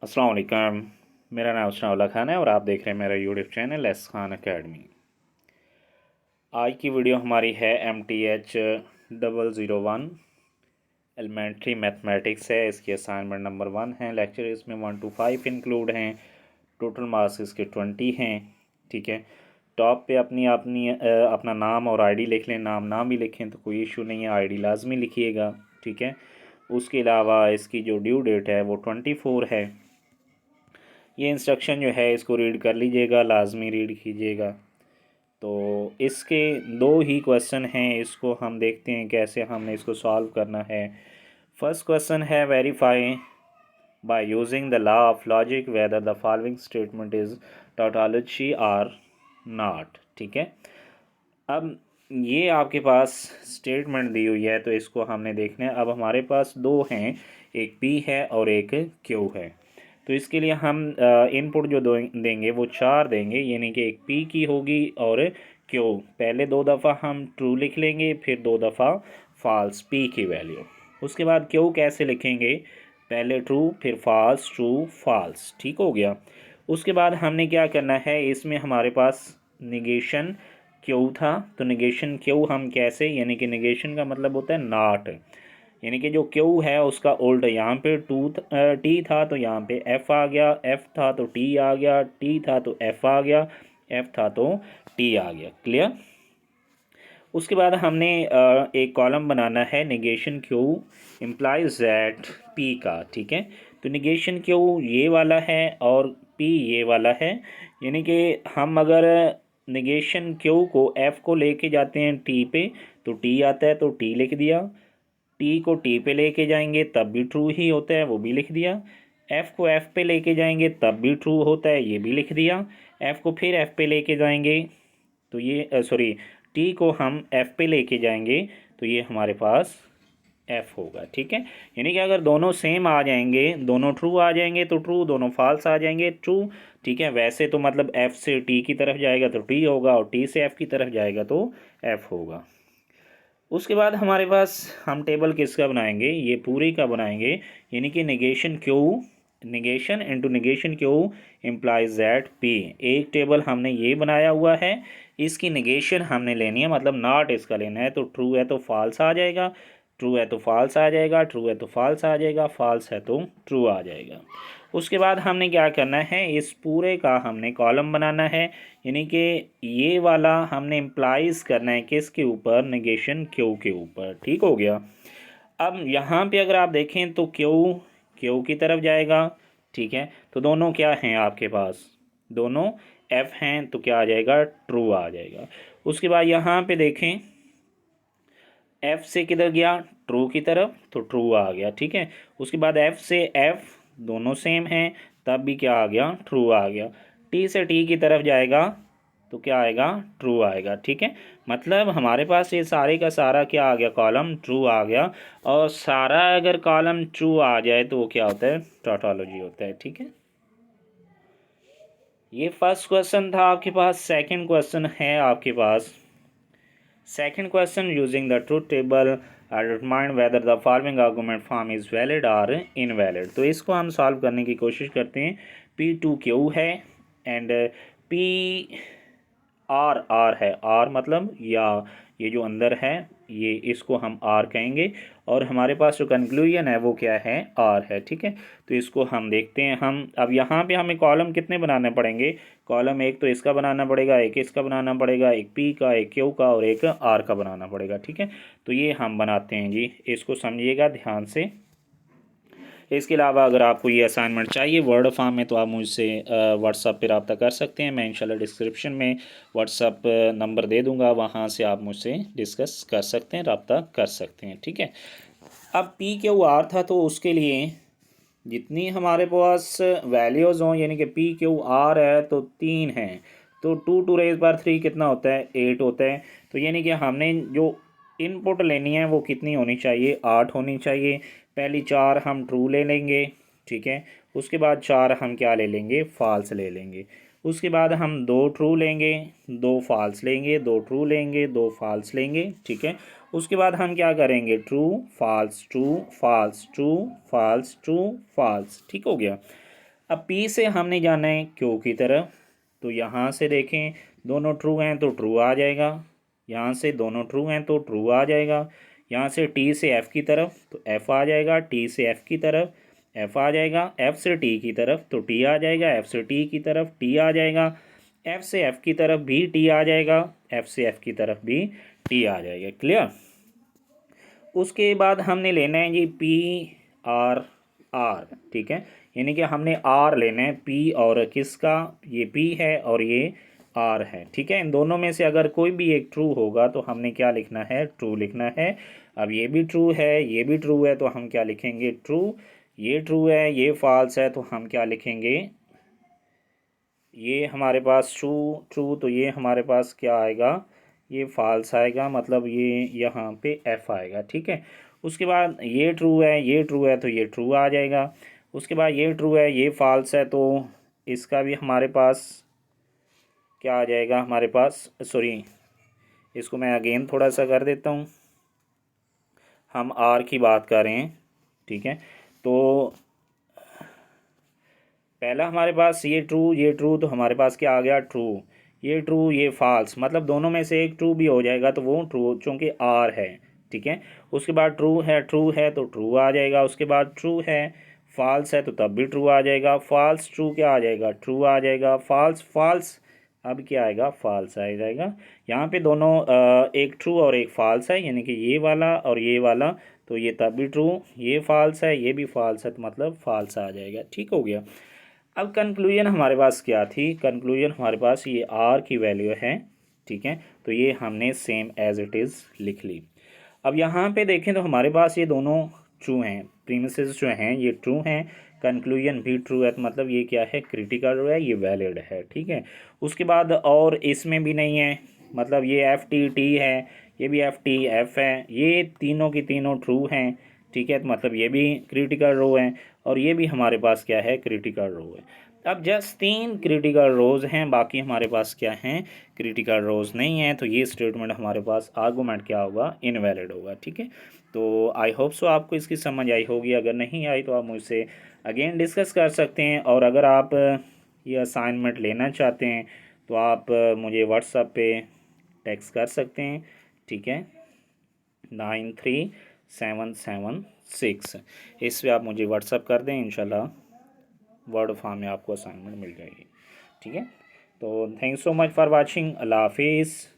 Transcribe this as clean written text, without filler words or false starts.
अस्सलाम वालेकुम। मेरा नाम उसना खान है और आप देख रहे हैं मेरा YouTube channel S Khan academy. आज की वीडियो हमारी है MTH 001 एलिमेंट्री मैथमेटिक्स है। इसकी असाइनमेंट नंबर 1 है। लेक्चर इसमें 1 to 5 इंक्लूड हैं। टोटल मार्क्स इसके 20 हैं। ठीक है। टॉप पे अपनी अपनी अपना नाम और आईडी लिख लें। नाम ना भी लिखें तो कोई इशू नहीं है, आईडी लाजमी लिखिएगा। ठीक है। उसके अलावा इसकी जो ड्यू डेट है वो 24 है। ये इंस्ट्रक्शन जो है इसको रीड कर लीजिएगा, लाजमी रीड कीजिएगा। तो इसके दो ही क्वेश्चन हैं, इसको हम देखते हैं कैसे हमने इसको सॉल्व करना है। फर्स्ट क्वेश्चन है verify by using the law of logic whether the following statement is tautology or not. ठीक है। अब ये आपके पास स्टेटमेंट दी हुई है तो इसको हमने देखना है। अब हमारे पास दो हैं, एक पी है और एक क्यू है। तो इसके लिए हम इनपुट जो देंगे वो 4 देंगे, यानी कि एक पी की होगी और क्यू। पहले 2 दफ़ा हम ट्रू लिख लेंगे, फिर 2 दफ़ा फॉल्स पी की वैल्यू। उसके बाद क्यू कैसे लिखेंगे, पहले ट्रू फिर फॉल्स ट्रू फॉल्स। ठीक हो गया। उसके बाद हमने क्या करना है, इसमें हमारे पास निगेशन क्यू था तो निगेशन क्यू हम कैसे, यानी कि निगेशन का मतलब होता है नॉट, यानी कि जो क्यू है उसका उल्ट, यहाँ पे टी था तो यहाँ पे एफ आ गया, एफ था तो टी आ गया, टी था तो एफ आ गया, एफ था तो टी आ गया। क्लियर। उसके बाद हमने एक कॉलम बनाना है negation Q implies that P का। ठीक है। तो निगेशन क्यू ये वाला है और पी ये वाला है, यानी कि हम अगर निगेशन क्यू को एफ को लेके जाते हैं टी पे तो टी आता है तो टी लिख दिया, टी को टी पे लेके जाएंगे तब भी ट्रू ही होता है, वो भी लिख दिया। एफ़ को एफ़ पे लेके जाएंगे तब भी ट्रू होता है, ये भी लिख दिया। एफ़ को फिर एफ़ पे लेके जाएंगे तो ये सॉरी टी को हम एफ़ पे लेके जाएंगे तो ये हमारे पास एफ़ होगा। ठीक है। यानी कि अगर दोनों सेम आ जाएंगे, दोनों ट्रू आ जाएंगे तो ट्रू, दोनों फॉल्स आ जाएंगे ट्रू। ठीक है। वैसे तो मतलब एफ़ से टी की तरफ जाएगा तो टी होगा और टी से एफ़ की तरफ जाएगा तो एफ़ होगा। उसके बाद हमारे पास हम टेबल किसका बनाएंगे, ये पूरी का बनाएंगे, यानी कि negation Q, negation into negation Q implies that P. एक टेबल हमने ये बनाया हुआ है, इसकी निगेशन हमने लेनी है, मतलब नॉट इसका लेना है। तो ट्रू है तो फॉल्स आ जाएगा, ट्रू है तो फॉल्स आ जाएगा, ट्रू है तो फॉल्स आ जाएगा, फॉल्स है तो ट्रू आ जाएगा। उसके बाद हमने क्या करना है, इस पूरे का हमने कॉलम बनाना है, यानी कि ये वाला हमने इम्प्लाइज करना है किसके ऊपर, नेगेशन क्यू के ऊपर। ठीक हो गया। अब यहाँ पे अगर आप देखें तो क्यू क्यू की तरफ जाएगा। ठीक है। तो दोनों क्या हैं आपके पास, दोनों एफ हैं तो क्या आ जाएगा, ट्रू आ जाएगा। उसके बाद यहाँ पे देखें एफ से किधर गया, ट्रू की तरफ, तो ट्रू आ गया। ठीक है। उसके बाद एफ से एफ दोनों सेम हैं तब भी क्या आ गया, ट्रू आ गया। टी से टी की तरफ जाएगा तो क्या आएगा, ट्रू आएगा। ठीक है। मतलब हमारे पास ये सारे का सारा क्या आ गया, कॉलम ट्रू आ गया। और सारा अगर कॉलम ट्रू आ जाए तो वो क्या होता है, टोटोलॉजी होता है। ठीक है। ये फर्स्ट क्वेश्चन था आपके पास। सेकंड क्वेश्चन है आपके पास, second question using the truth table determine whether the following argument form is valid और इनवैलिड। तो इसको हम सॉल्व करने की कोशिश करते हैं। P2Q है एंड पी आर है, आर मतलब या ये जो अंदर है ये, इसको हम आर कहेंगे और हमारे पास जो कंक्लूजन है वो क्या है, आर है। ठीक है। तो इसको हम देखते हैं। हम अब यहाँ पे हमें कॉलम कितने बनाने पड़ेंगे, कॉलम एक तो इसका बनाना पड़ेगा, एक इसका बनाना पड़ेगा, एक पी का, एक क्यू का और एक आर का बनाना पड़ेगा। ठीक है। तो ये हम बनाते हैं जी, इसको समझिएगा ध्यान से। इसके अलावा अगर आपको ये असाइनमेंट चाहिए वर्ड फॉर्म में तो आप मुझसे व्हाट्सअप पर रब्ता कर सकते हैं। मैं इंशाल्लाह डिस्क्रिप्शन में व्हाट्सअप नंबर दे दूँगा, वहाँ से आप मुझसे डिस्कस कर सकते हैं, रब्ता कर सकते हैं। ठीक है। अब पी क्यू आर था तो उसके लिए जितनी हमारे पास वैल्यूज़ हों, यानी कि पी क्यू आर है तो 3 हैं, तो 2 × 3 कितना होता है, 8 होता है। तो यानी कि हमने जो इनपुट लेनी है वो कितनी होनी चाहिए, 8 होनी चाहिए। पहली 4 हम ट्रू ले लेंगे। ठीक है। उसके बाद 4 हम क्या ले लेंगे, फॉल्स ले लेंगे। उसके बाद हम 2 ट्रू लेंगे, 2 फॉल्स लेंगे, 2 ट्रू लेंगे, 2 फॉल्स लेंगे। ठीक है। उसके बाद हम क्या करेंगे, true false true false true false true false. ठीक हो गया। अब पी से हमने जाना है क्यू की तरफ, तो यहाँ से देखें दोनों ट्रू हैं तो ट्रू आ जाएगा, यहाँ से दोनों ट्रू हैं तो ट्रू आ जाएगा, यहाँ से टी से एफ़ की तरफ तो एफ़ आ जाएगा, टी से एफ़ की तरफ एफ़ आ जाएगा, एफ़ से टी की तरफ तो टी आ जाएगा, एफ़ से टी की तरफ टी आ जाएगा, एफ़ से एफ़ की तरफ भी टी आ जाएगा, एफ़ से एफ़ की तरफ भी टी आ जाएगा। क्लियर। उसके बाद हमने लेना है जी पी आर आर, ठीक है, यानी कि हमने आर लेना है पी और किसका, ये पी है और ये आर है, ठीक है। इन दोनों में से अगर कोई भी एक ट्रू होगा तो हमने क्या लिखना है, ट्रू लिखना है। अब ये भी ट्रू है, ये भी ट्रू है, तो हम क्या लिखेंगे, ट्रू। ये ट्रू है, ये फॉल्स है, तो हम क्या लिखेंगे, ये हमारे पास ट्रू ट्रू, तो ये हमारे पास क्या आएगा, ये फॉल्स आएगा, मतलब ये यहाँ पे एफ आएगा, ठीक है। उसके बाद ये ट्रू है, ये ट्रू है, तो ये ट्रू आ जाएगा। उसके बाद ये ट्रू है, ये फॉल्स है, तो इसका भी हमारे पास क्या आ जाएगा, हमारे पास, सॉरी, इसको मैं अगेन थोड़ा सा कर देता हूँ। हम आर की बात कर रहे हैं, ठीक है। तो पहला हमारे पास ये ट्रू, तो हमारे पास क्या आ गया, ट्रू। ये ट्रू, ये फॉल्स, मतलब दोनों में से एक ट्रू भी हो जाएगा तो वो ट्रू, चूँकि आर है, ठीक है। उसके बाद ट्रू है तो ट्रू आ जाएगा। उसके बाद ट्रू है, फॉल्स है तो तब भी ट्रू आ जाएगा। फॉल्स ट्रू क्या आ जाएगा, ट्रू आ जाएगा। फॉल्स फॉल्स अब क्या आएगा, फॉल्स आ जाएगा। यहाँ पे दोनों एक ट्रू और एक फॉल्स है, यानी कि ये वाला और ये वाला, तो ये तब भी ट्रू, ये फॉल्स है, ये भी फॉल्स है, तो मतलब फॉल्स आ जाएगा। ठीक हो गया। अब कंक्लूजन हमारे पास क्या थी, कंक्लूजन हमारे पास ये आर की वैल्यू है, ठीक है। तो ये हमने सेम एज इट इज़ लिख ली। अब यहाँ पे देखें तो हमारे पास ये दोनों ट्रू हैं, प्रीमिसेस जो हैं ये ट्रू हैं, कंक्लूजन भी ट्रू है, तो मतलब ये क्या है, क्रिटिकल है, ये वैलिड है, ठीक है। उसके बाद और इसमें भी नहीं है, मतलब ये एफ टी टी है, ये भी एफ टी एफ है, ये तीनों की तीनों ट्रू हैं, ठीक है। तो मतलब ये भी क्रिटिकल रो है और ये भी हमारे पास क्या है, क्रिटिकल रो है। अब जस्ट 3 क्रिटिकल रोज हैं, बाकी हमारे पास क्या हैं, क्रिटिकल रोज नहीं है, तो ये स्टेटमेंट हमारे पास आर्गूमेंट क्या होगा, इनवैलिड होगा, ठीक है। तो आई होप सो आपको इसकी समझ आई होगी। अगर नहीं आई तो आप मुझसे अगेन डिस्कस कर सकते हैं, और अगर आप ये असाइनमेंट लेना चाहते हैं तो आप मुझे व्हाट्सएप पे टेक्स्ट कर सकते हैं, ठीक है, 93776। इस पर आप मुझे व्हाट्सअप कर दें, इंशाल्लाह वर्ड फॉर्म में आपको असाइनमेंट मिल जाएगी, ठीक है। तो thanks so much for watching. Allah हाफिज़।